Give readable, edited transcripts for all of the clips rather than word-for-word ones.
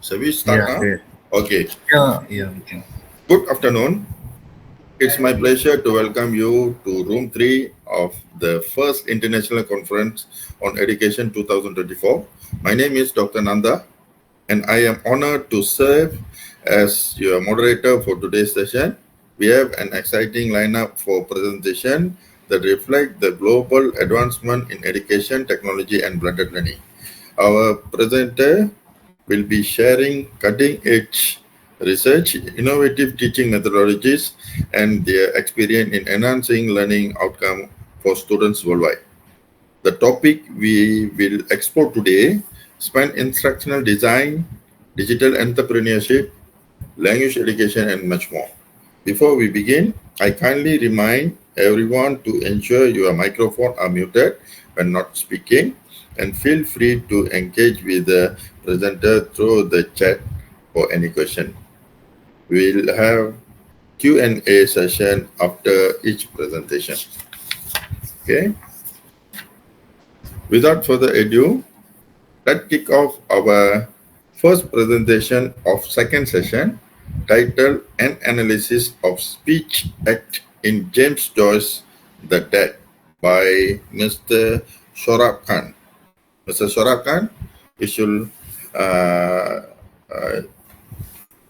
Shall we start now? Yeah. Okay. Yeah, we can. Good afternoon. It's my pleasure to welcome you to Room 3 of the first International Conference on Education 2024. My name is Dr. Nanda, and I am honored to serve as your moderator for today's session. We have an exciting lineup for presentation that reflect the global advancement in education, technology, and blended learning. Our presenter will be sharing cutting-edge research, innovative teaching methodologies, and their experience in enhancing learning outcome for students worldwide. The topic we will explore today span instructional design, digital entrepreneurship, language education, and much more. Before we begin, I kindly remind everyone to ensure your microphones are muted when not speaking, and feel free to engage with the presenter through the chat for any question. We'll have Q&A session after each presentation. Okay. Without further ado, let's kick off our first presentation of second session, titled An Analysis of Speech Act in James Joyce's The Dead by Mr. Saurabh Khan. Mr. Saurabh Khan,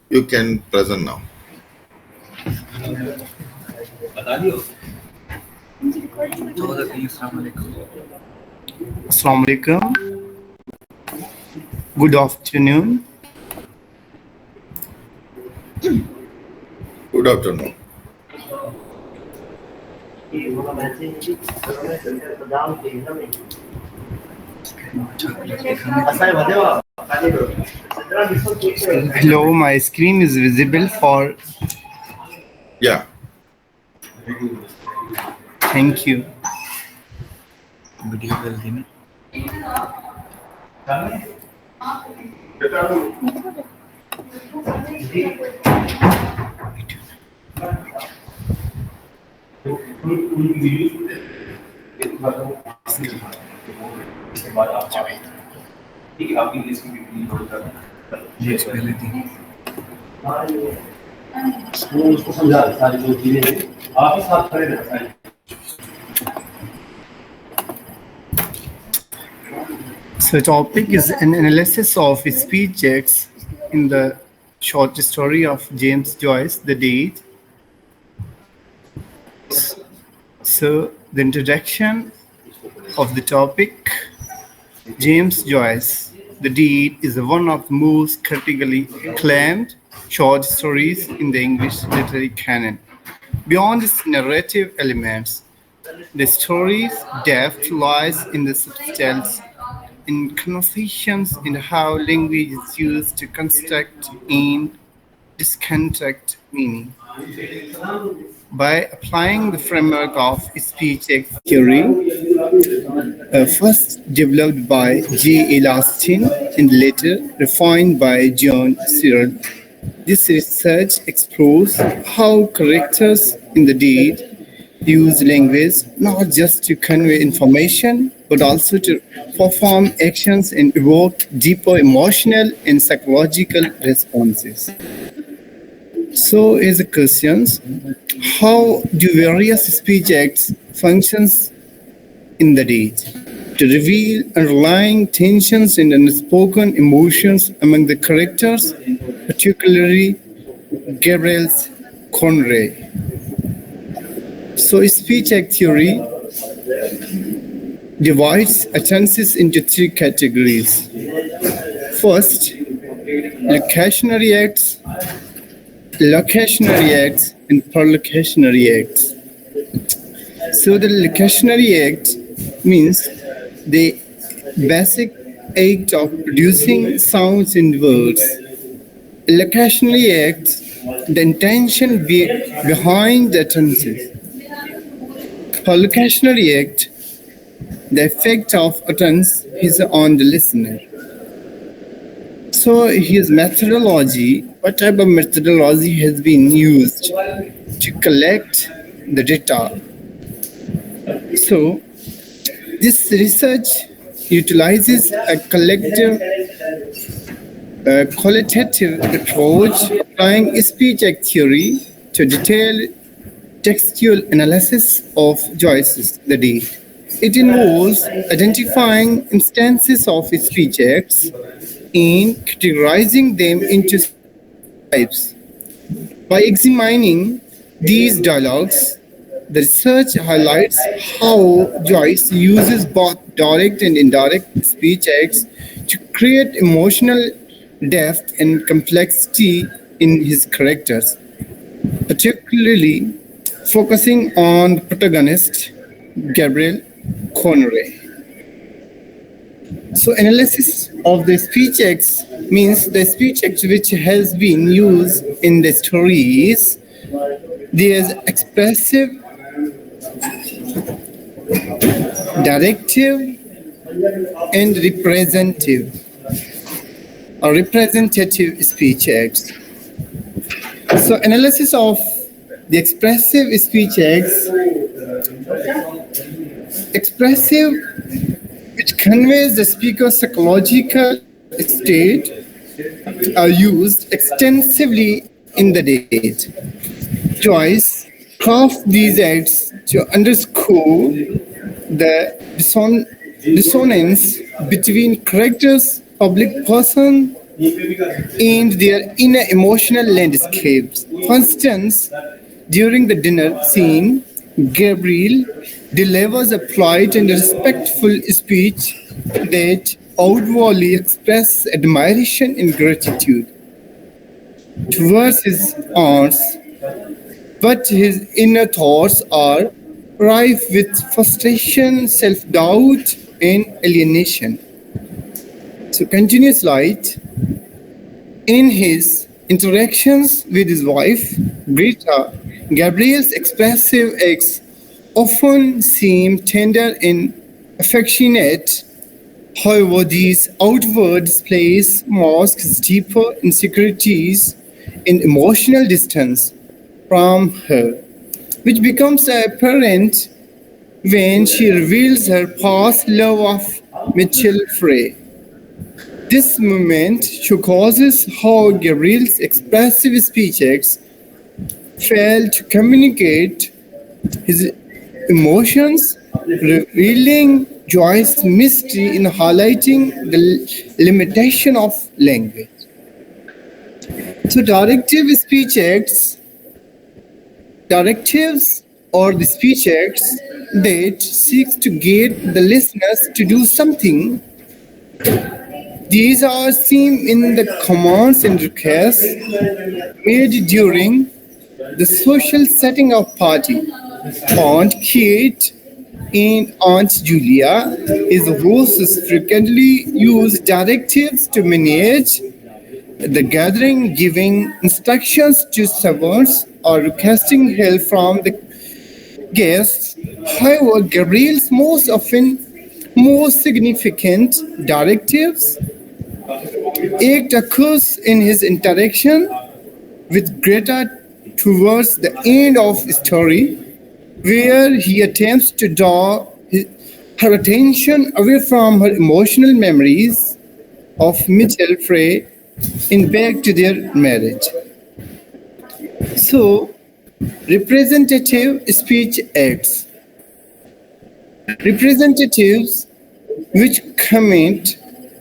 you can present now. Assalamu alaikum. Good afternoon. Good afternoon. Hello, my screen is visible for. Yeah. Thank you. So topic is an analysis of speech acts in the short story of James Joyce, The Deed. So the introduction of the topic. James Joyce, The Deed is one of the most critically acclaimed short stories in the English literary canon. Beyond its narrative elements, the story's depth lies in the substance, in conversations, in how language is used to construct and disconstruct meaning. By applying the framework of speech act theory, first developed by J. L. Austin and later refined by John Searle, this research explores how characters in the deed use language not just to convey information, but also to perform actions and evoke deeper emotional and psychological responses. So, as a question, how do various speech acts functions in the deed? To reveal underlying tensions and unspoken emotions among the characters, particularly Gabriel's Conray. So, speech act theory divides utterances into three categories. First, locutionary acts, and perlocutionary acts. So the locutionary act means the basic act of producing sounds in words. Locutionary act, the intention behind the utterances. Perlocutionary act, the effect of utterance is on the listener. So his methodology, what type of methodology has been used to collect the data? So this research utilizes a collective a qualitative approach applying speech act theory to detailed textual analysis of Joyce's The Deed. It involves identifying instances of speech acts and categorizing them into types. By examining these dialogues, the research highlights how Joyce uses both direct and indirect speech acts to create emotional depth and complexity in his characters, particularly focusing on the protagonist, Gabriel Conway. So analysis of the speech acts means the speech act which has been used in the stories. There's expressive, directive, and representative speech acts. So analysis of the expressive speech acts. Expressive, which conveys the speaker's psychological state, are used extensively in the debate. Joyce crafts these acts to underscore the dissonance between characters, public person, and their inner emotional landscapes. For instance, during the dinner scene, Gabriel delivers a polite and respectful speech that outwardly expresses admiration and gratitude towards his aunts, but his inner thoughts are rife with frustration, self-doubt, and alienation. So continue slide. In his interactions with his wife, Greta, Gabriel's expressive acts often seem tender and affectionate. However, these outward displays mask deeper insecurities and emotional distance from her, which becomes apparent when she reveals her past love of Mitchell Frey. This moment showcases how Gabriel's expressive speech acts fail to communicate his emotions, revealing Joyce's mystery in highlighting the limitation of language. So directives or the speech acts that seeks to get the listeners to do something. These are seen in the commands and requests made during the social setting of party. Aunt Kate and Aunt Julia is hosts frequently use directives to manage the gathering, giving instructions to servants or requesting help from the guests. However, Gabriel's most significant directives act occurs in his interaction with Greta towards the end of the story, where he attempts to draw her attention away from her emotional memories of Mitchell Frey and back to their marriage. So, representative speech acts. Representatives which commit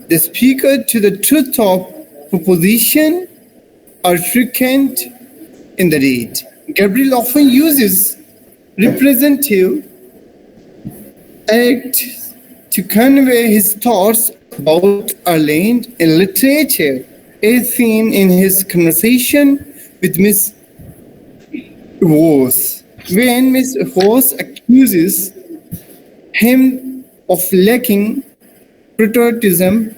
the speaker to the truth of proposition are frequent in the read. Gabriel often uses representative acts to convey his thoughts about Ireland and literature, as seen in his conversation with Miss Vos. When Miss Vos accuses him of lacking patriotism,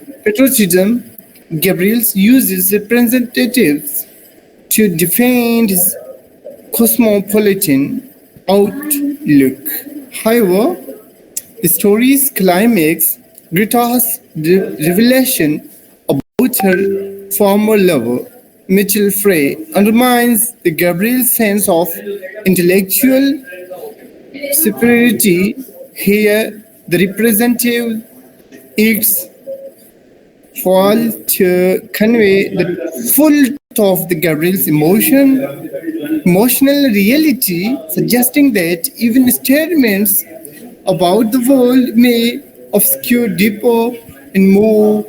Gabriel uses representatives to defend his cosmopolitan outlook. However, the story's climax, Greta's revelation about her former lover, Mitchell Frey, undermines the Gabriel's sense of intellectual superiority. Here, the representative acts fail to convey the full of the Gabriel's emotional reality, suggesting that even statements about the world may obscure deeper and more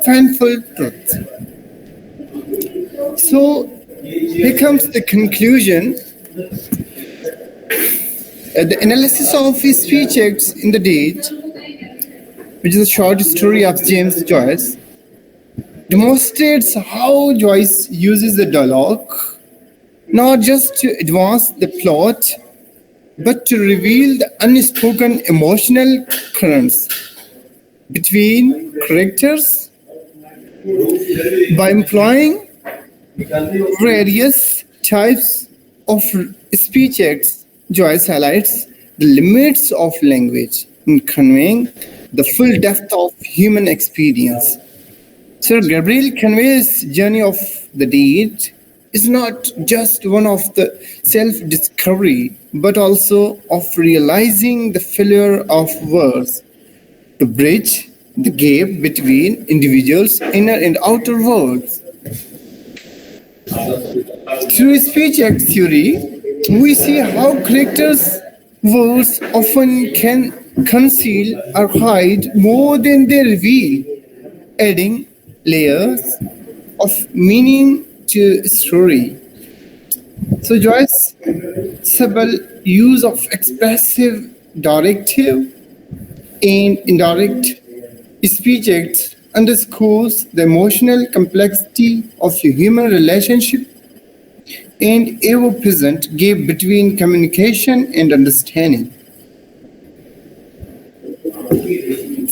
painful truths. So here comes the conclusion. The analysis of his speech acts in the Deed, which is a short story of James Joyce, demonstrates how Joyce uses the dialogue not just to advance the plot, but to reveal the unspoken emotional currents between characters by employing various types of speech acts. Joyce highlights the limits of language in conveying the full depth of human experience. Sir Gabriel conveys journey of the deed is not just one of the self-discovery, but also of realizing the failure of words to bridge the gap between individuals' inner and outer worlds. Through speech act theory, we see how characters' words often can conceal or hide more than they reveal, adding layers of meaning to a story. So Joyce's subtle use of expressive, directive, and indirect speech acts underscores the emotional complexity of a human relationship and ever-present gap between communication and understanding.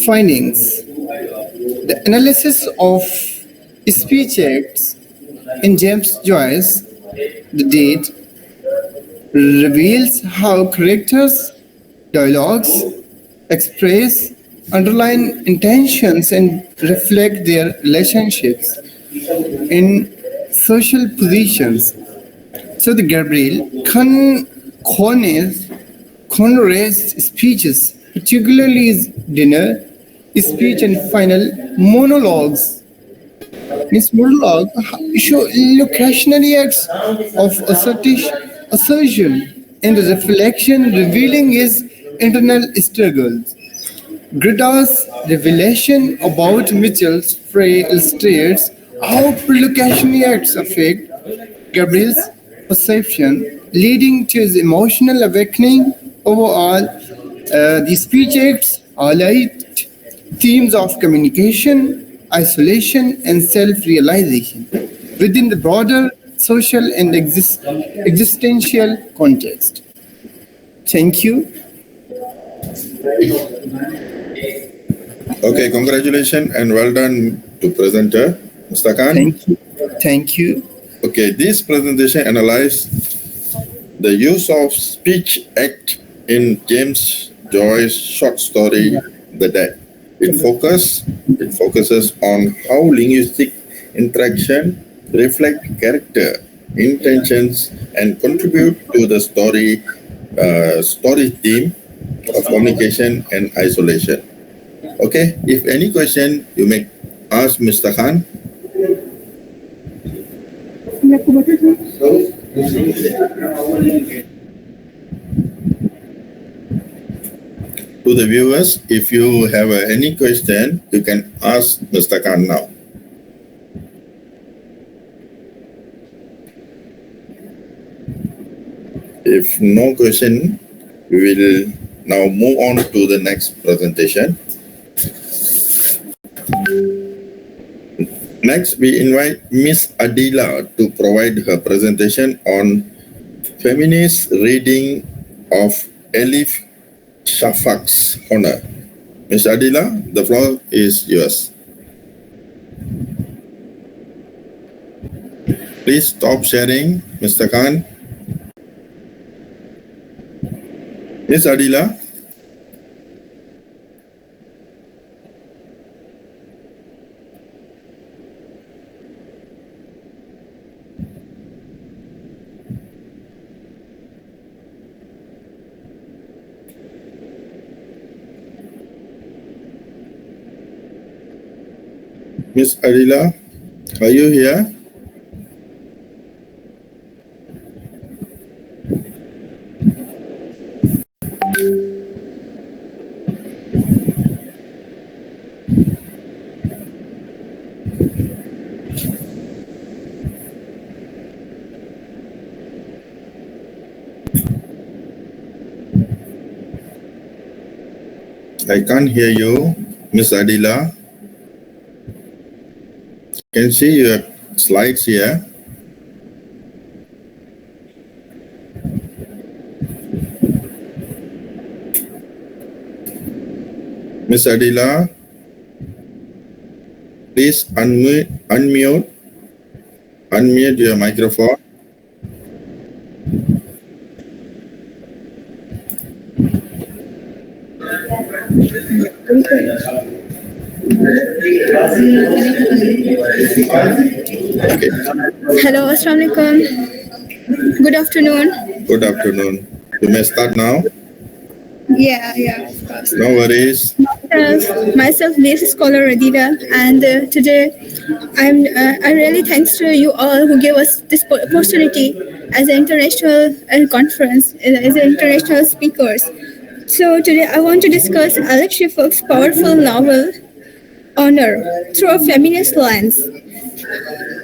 Findings. The analysis of speech acts in James Joyce, The Deed, reveals how characters, dialogues express underlying intentions and reflect their relationships in social positions. So the Gabriel Conrad's speeches, particularly his dinner speech and final monologues, his monologue show locutionary acts of assertion and reflection, revealing his internal struggles. Greta's revelation about Mitchell's Frey illustrates how locutionary acts affect Gabriel's perception, leading to his emotional awakening. Overall, the speech acts highlight themes of communication, isolation, and self-realization within the broader social and existential context. Thank you. Okay, congratulations and well done to presenter, Mr. Khan. Thank you. Thank you. Okay, this presentation analyzed the use of speech act in James Joyce's short story, The Dead. It focuses on how linguistic interaction reflect character, intentions, and contribute to the story theme of communication and isolation. Okay, if any question, you may ask Mr. Khan. To the viewers, if you have any question, you can ask Mr. Khan now. If no question, we will now move on to the next presentation. Next, we invite Ms. Adila to provide her presentation on feminist reading of Elif Shafak's Honor. Ms. Adila, the floor is yours. Please stop sharing, Mr. Khan. Ms. Adila. Miss Adila, are you here? I can't hear you, Miss Adila. Can see your slides here. Miss Adila, please unmute your microphone. Okay. Hello, Assalamualaikum. Good afternoon. Good afternoon. You may start now. Yeah, of course. No worries. Myself, this is Scholar Radida, and today I really thanks to you all who gave us this opportunity as an international conference, as an international speakers. So today I want to discuss Alex Shifuk's powerful novel, Honor, through a feminist lens,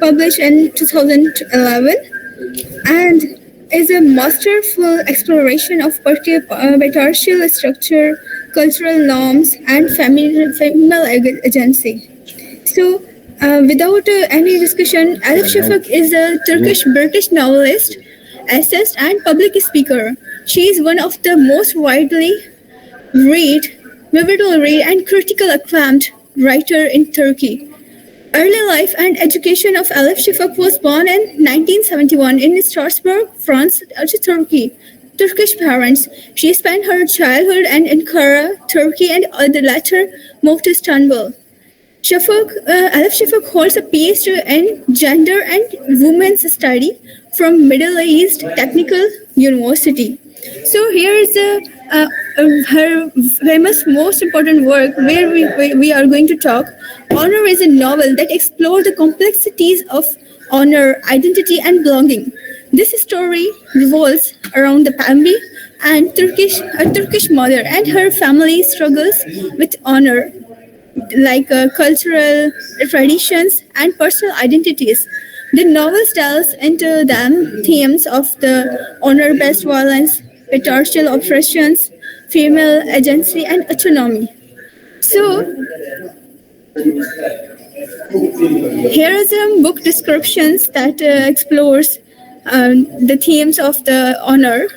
published in 2011, and is a masterful exploration of patriarchal structure, cultural norms, and female agency. So, without any discussion, Alex Shifuk is a Turkish-British novelist, essayist, and public speaker. She is one of the most vividly read, and critically acclaimed writer in Turkey. Early life and education of Alex Shifuk was born in 1971 in Strasbourg, France, Turkey. Turkish parents. She spent her childhood in Ankara, Turkey, and the latter moved to Istanbul. Alex Shifuk holds a PhD in Gender and Women's Study from Middle East Technical University. So here is her famous, most important work where we are going to talk. Honor is a novel that explores the complexities of honor, identity, and belonging. This story revolves around the family and a Turkish mother and her family struggles with honor, like cultural traditions and personal identities. The novel delves into the themes of the honor-based violence, patriarchal oppressions, female agency, and autonomy. So, here are some book descriptions that explores the themes of the honor,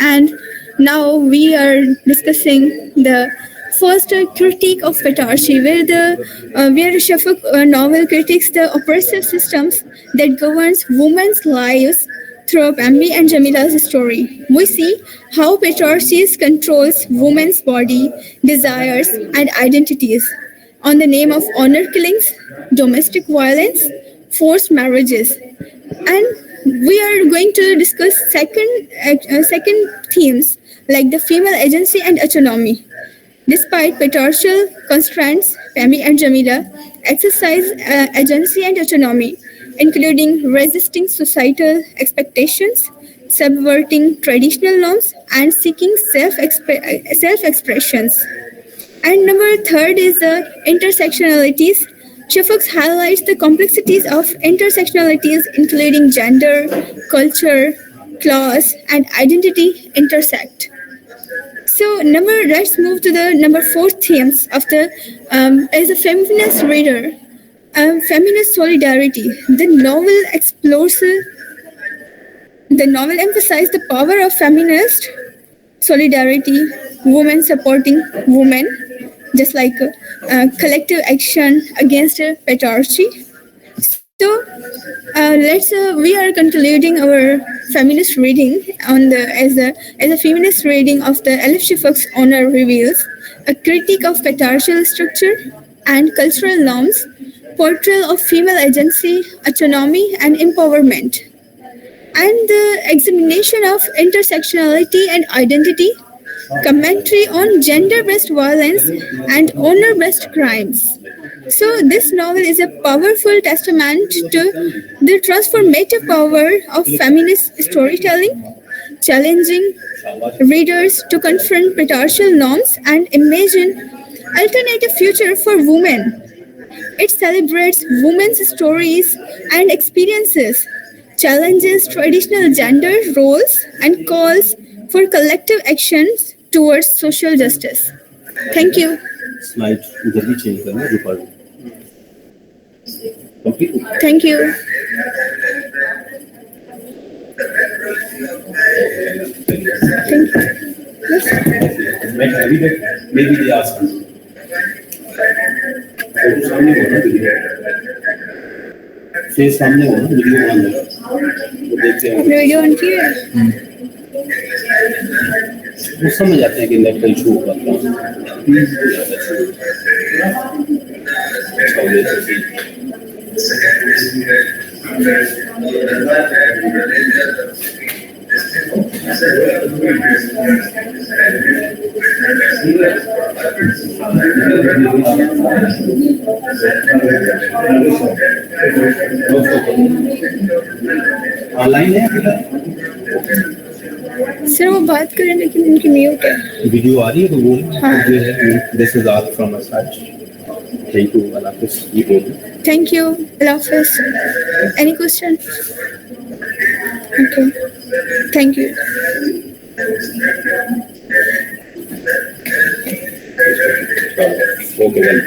and now we are discussing the first critique of patriarchy, where Shifuk novel critiques the oppressive systems that governs women's lives through Bambi and Jamila's story. We see how patriarchy controls women's body, desires, and identities on the name of honor killings, domestic violence, forced marriages. And we are going to discuss second themes like the female agency and autonomy. Despite patriarchal constraints, Bambi and Jamila exercise agency and autonomy, including resisting societal expectations, subverting traditional norms, and seeking self-expressions. And number third is intersectionalities. Shifuk highlights the complexities of intersectionalities, including gender, culture, class, and identity intersect. So let's move to the number 4 themes of the as a feminist reader. Feminist solidarity. The novel emphasizes the power of feminist solidarity, women supporting women, just like collective action against patriarchy. So we are concluding our feminist reading as a feminist reading of the Alex Shifuk's Honor reveals a critique of patriarchal structure and cultural norms, portrayal of female agency, autonomy, and empowerment, and the examination of intersectionality and identity, commentary on gender-based violence and honor-based crimes. So this novel is a powerful testament to the transformative power of feminist storytelling, challenging readers to confront patriarchal norms and imagine alternative future for women. It celebrates women's stories and experiences, challenges traditional gender roles, and calls for collective actions towards social justice. Thank you. Slide उधर भी change करना जो पढ़ complete Thank you. maybe they ask us सामने हो ना face सामने हो ना वीडियो बंद है वो देखते हैं आपने वीडियो ऑन किया है? वो समझ जाते हैं कि नेट का इशू होगा ऑनलाइन है सर वो बात करें लेकिन उनकी म्यूट है. वीडियो आ रही है तो वो हाँ. This is all from us thank you अल्लाह हाफिज़ ये बोल Thank you. Allah Hafiz. Any question? Okay. Thank you. Okay well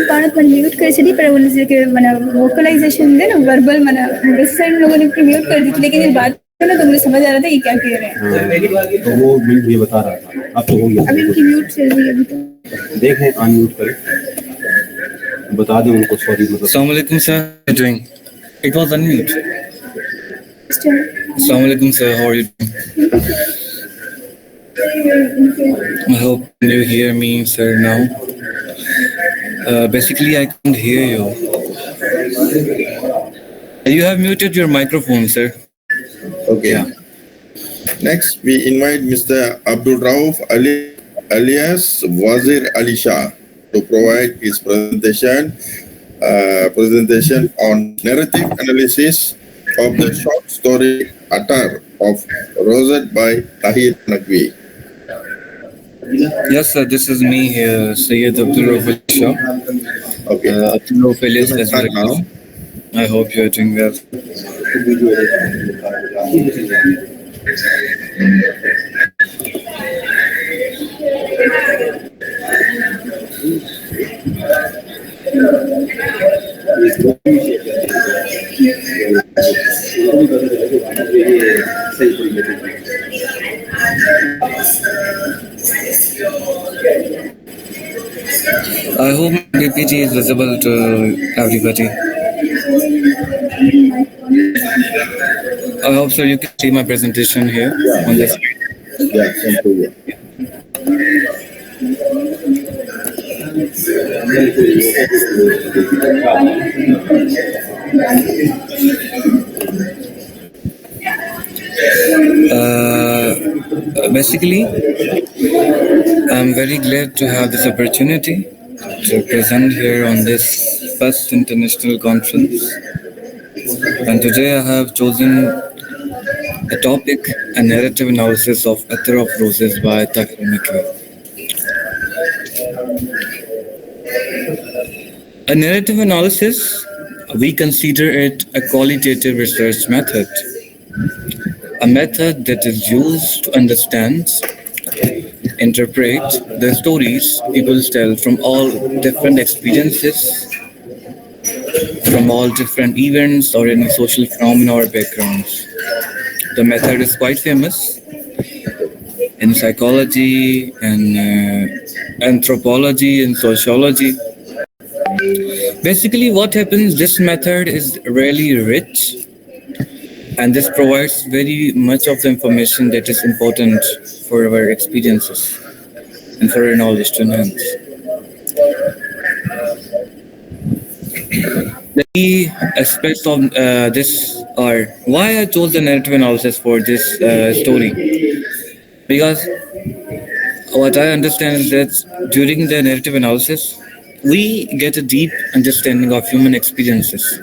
पारत मन म्यूट कर छली पर बोले जे के माने वोकलाइजेशन दे ना वर्बल माने बेस साइड लोगों ने म्यूट कर दी थी लेकिन ये बात ना तो मुझे समझ आ रहा था ये क्या कह रहे हैं. तो वो ये बता रहा था अब तो हो गया अभी इनकी म्यूट चल रही है अभी तो. देखें अनम्यूट करें बता दें उनको सॉरी मतलब Assalamu alaikum sir, how are you doing? It was unmute. Still. Assalamu alaikum sir, how are you doing? I hope you hear me sir now. Basically I can't hear you. You have muted your microphone sir. Okay. Yeah. Next, we invite Mr. Abdul Rauf alias Wazir Ali Shah to provide his presentation on narrative analysis of the short story Attar of Rosette by Tahir Naqvi. Yes sir, this is me here, Sayyid Abdul Rauf Ali Shah. Okay. Abdul Rauf alias You may as start well. now. I hope you are doing well. I hope my PPT is visible to everybody. I hope so you can see my presentation here on the screen. Yeah, thank you. Basically, I'm very glad to have this opportunity to present here on this first international conference. And today I have chosen a topic, a narrative analysis of Attar of Roses by Tahir Naqvi. A narrative analysis, we consider it a qualitative research method, a method that is used to understand, interpret the stories people tell from all different experiences, from all different events or any social phenomena or backgrounds. The method is quite famous in psychology and anthropology and sociology. Basically, what happens, this method is really rich, and this provides very much of the information that is important for our experiences and for our knowledge to enhance. The key aspects of this are why I chose the narrative analysis for this story. Because what I understand is that during the narrative analysis, we get a deep understanding of human experiences.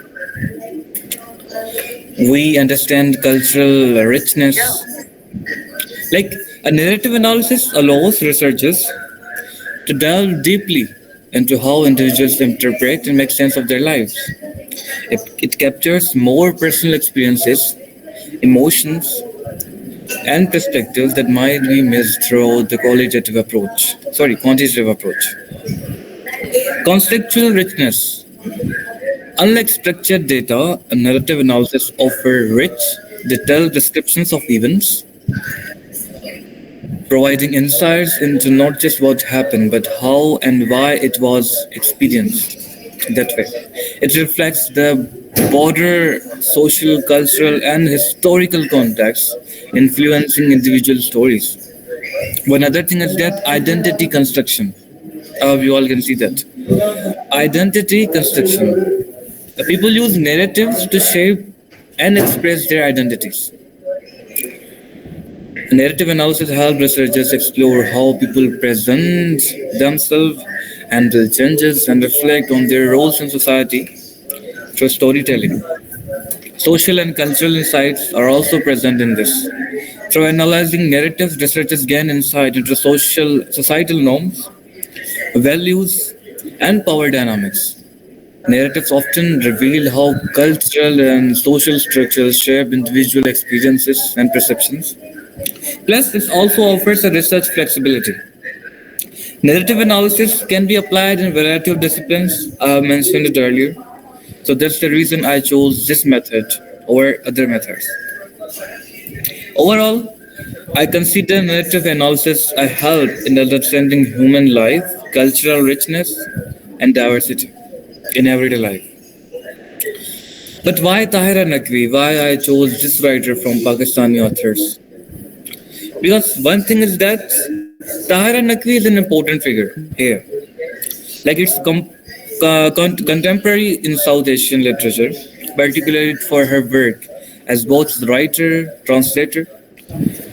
We understand cultural richness. Like a narrative analysis allows researchers to delve deeply into how individuals interpret and make sense of their lives. It captures more personal experiences, emotions, and perspectives that might be missed through the quantitative approach. Conceptual richness. Unlike structured data, a narrative analysis offers rich, detailed descriptions of events, providing insights into not just what happened, but how and why it was experienced that way. It reflects the broader social, cultural, and historical context influencing individual stories. One other thing is that identity construction. We all can see that. Identity construction. People use narratives to shape and express their identities. Narrative analysis helps researchers explore how people present themselves, handle changes, and reflect on their roles in society through storytelling. Social and cultural insights are also present in this. Through analyzing narratives, researchers gain insight into societal norms, values, and power dynamics. Narratives often reveal how cultural and social structures shape individual experiences and perceptions. Plus, it also offers a research flexibility. Narrative analysis can be applied in a variety of disciplines. I mentioned it earlier. So that's the reason I chose this method over other methods. Overall, I consider narrative analysis a help in understanding human life, cultural richness, and diversity in everyday life. But why Tahira Naqvi? Why I chose this writer from Pakistani authors? Because one thing is that Tahira Naqvi is an important figure here. Like it's contemporary in South Asian literature, particularly for her work as both writer, translator.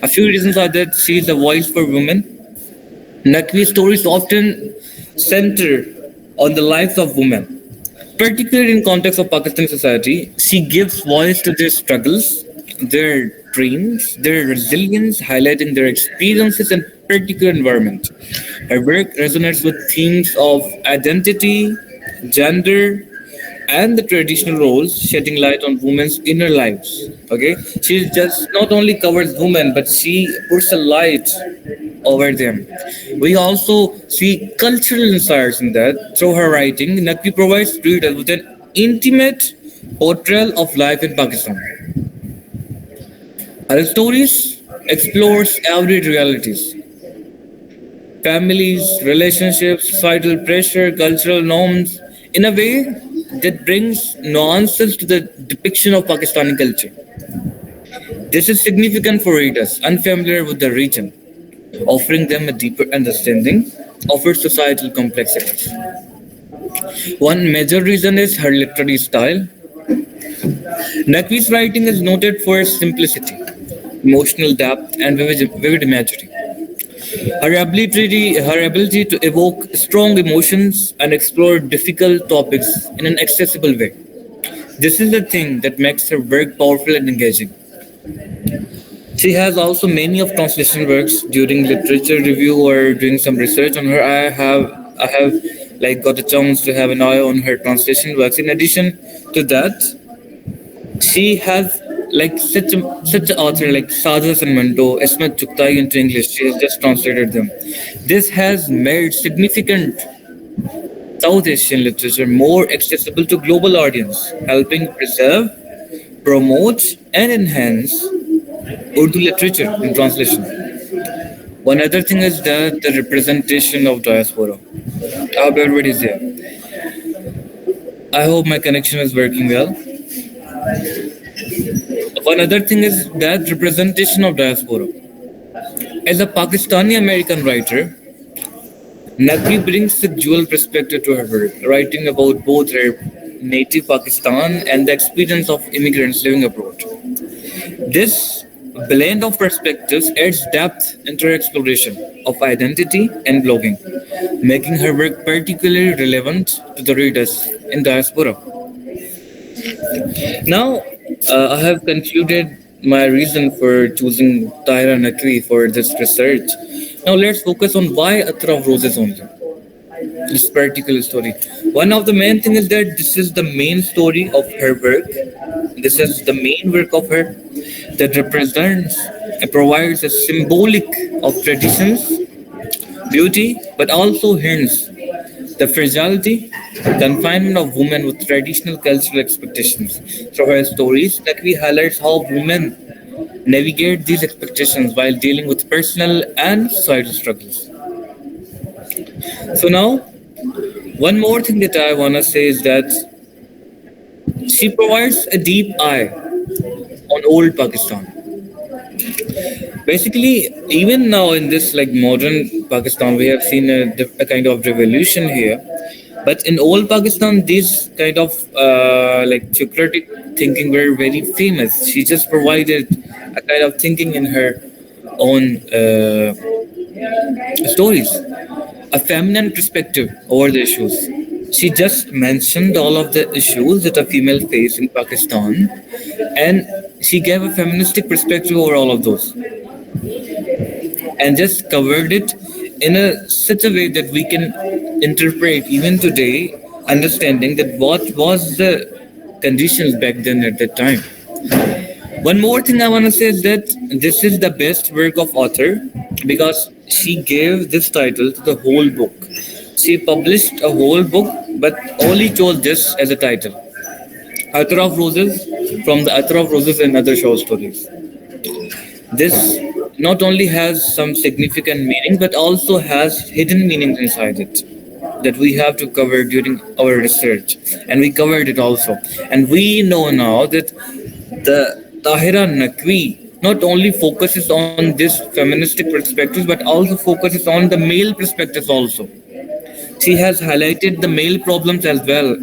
A few reasons are that she is a voice for women. Naqvi's stories often center on the lives of women. Particularly in context of Pakistani society, she gives voice to their struggles, their dreams, their resilience, highlighting their experiences in particular environment. Her work resonates with themes of identity, gender, and the traditional roles, shedding light on women's inner lives. Okay, she just not only covers women, but she puts a light over them. We also see cultural insights in that through her writing. Naqvi provides readers with an intimate portrayal of life in Pakistan. Her stories explores everyday realities, families, relationships, societal pressure, cultural norms, in a way that brings nuances to the depiction of Pakistani culture. This is significant for readers unfamiliar with the region, offering them a deeper understanding of its societal complexities. One major reason is her literary style. Naqvi's writing is noted for its simplicity, emotional depth, and vivid imagery. Her ability to evoke strong emotions and explore difficult topics in an accessible way. This is the thing that makes her work powerful and engaging. She has also many of translation works. During literature review or doing some research on her, I have like got a chance to have an eye on her translation works. In addition to that, she has like such an author like Sadhya Sanmanto, Ismat Chuktai into English. She has just translated them. This has made significant South Asian literature more accessible to global audience, helping preserve, promote, and enhance Urdu literature in translation. One other thing is that the representation of diaspora. I hope everybody's there. I hope my connection is working well. One other thing is that representation of diaspora. As a Pakistani American writer, Naqvi brings a dual perspective to her work, writing about both her native Pakistan and the experience of immigrants living abroad. This blend of perspectives adds depth into her exploration of identity and blogging, making her work particularly relevant to the readers in diaspora. Now, I have concluded my reason for choosing Tahira Nakvi for this research. Now, let's focus on why Atra of Roses only. This particular story. One of the main thing is that this is the main story of her work. This is the main work of her that represents and provides a symbolic of traditions, beauty, but also hints the fragility, confinement of women with traditional cultural expectations. Through her stories, Nakvi highlights how women navigate these expectations while dealing with personal and societal struggles. So now, one more thing that I want to say is that she provides a deep eye on old Pakistan. Basically, even now in this like modern Pakistan, we have seen a kind of revolution here. But in old Pakistan, these kind of like theocratic thinking were very famous. She just provided a kind of thinking in her own stories, a feminine perspective over the issues. She just mentioned all of the issues that a female face in Pakistan, and she gave a feministic perspective over all of those, and just covered it in such a way that we can interpret even today, understanding that what was the conditions back then at that time. One more thing I want to say is that this is the best work of author because she gave this title to the whole book. She published a whole book, but only chose this as a title. Atar of Roses, from the Atar of Roses and other short stories. This not only has some significant meaning, but also has hidden meanings inside it that we have to cover during our research. And we covered it also. And we know now that the Tahira Nakvi not only focuses on this feministic perspectives, but also focuses on the male perspectives also. She has highlighted the male problems as well.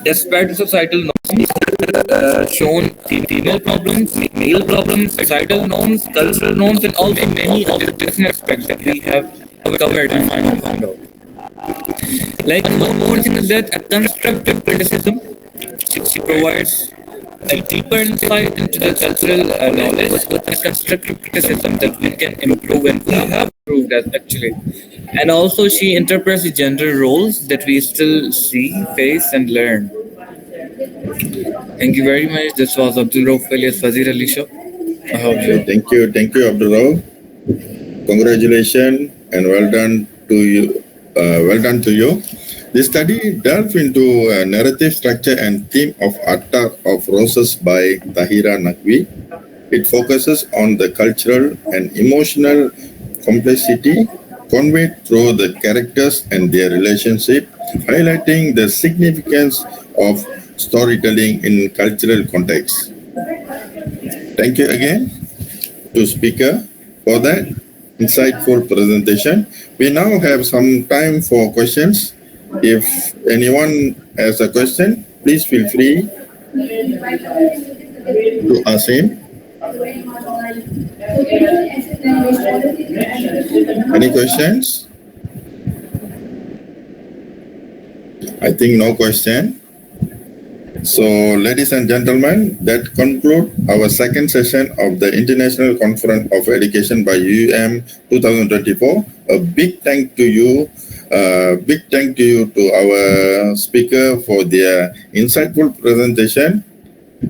Despite the societal norms, shown female problems, male problems, societal norms, cultural norms, and also many of the different aspects that we have covered and found out. Like one more thing is that a constructive criticism, she provides a deeper insight into the cultural knowledge with a constructive criticism that we can improve, and we have improved that actually. And also she interprets the gender roles that we still see, face and learn. Thank you very much. This was Abdul Rauf alias Wazir Ali Show. I hope you. Thank you, Abdul Rauf. Congratulations and well done to you. The study delved into a narrative structure and theme of Attar of Roses by Tahira Nakvi. It focuses on the cultural and emotional complexity conveyed through the characters and their relationship, highlighting the significance of storytelling in cultural context. Thank you again to speaker for that insightful presentation. We now have some time for questions. If anyone has a question, please feel free to ask him. Any questions? I think no question. So, ladies and gentlemen, that concludes our second session of the International Conference of Education by UM 2024. A big thank to you to our speaker for their insightful presentation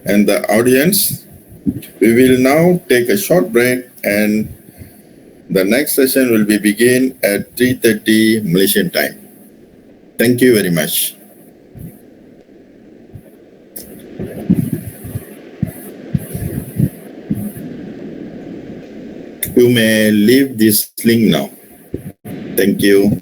and the audience. We will now take a short break and the next session will be begin at 3:30 Malaysian time. Thank you very much. You may leave this link now. Thank you.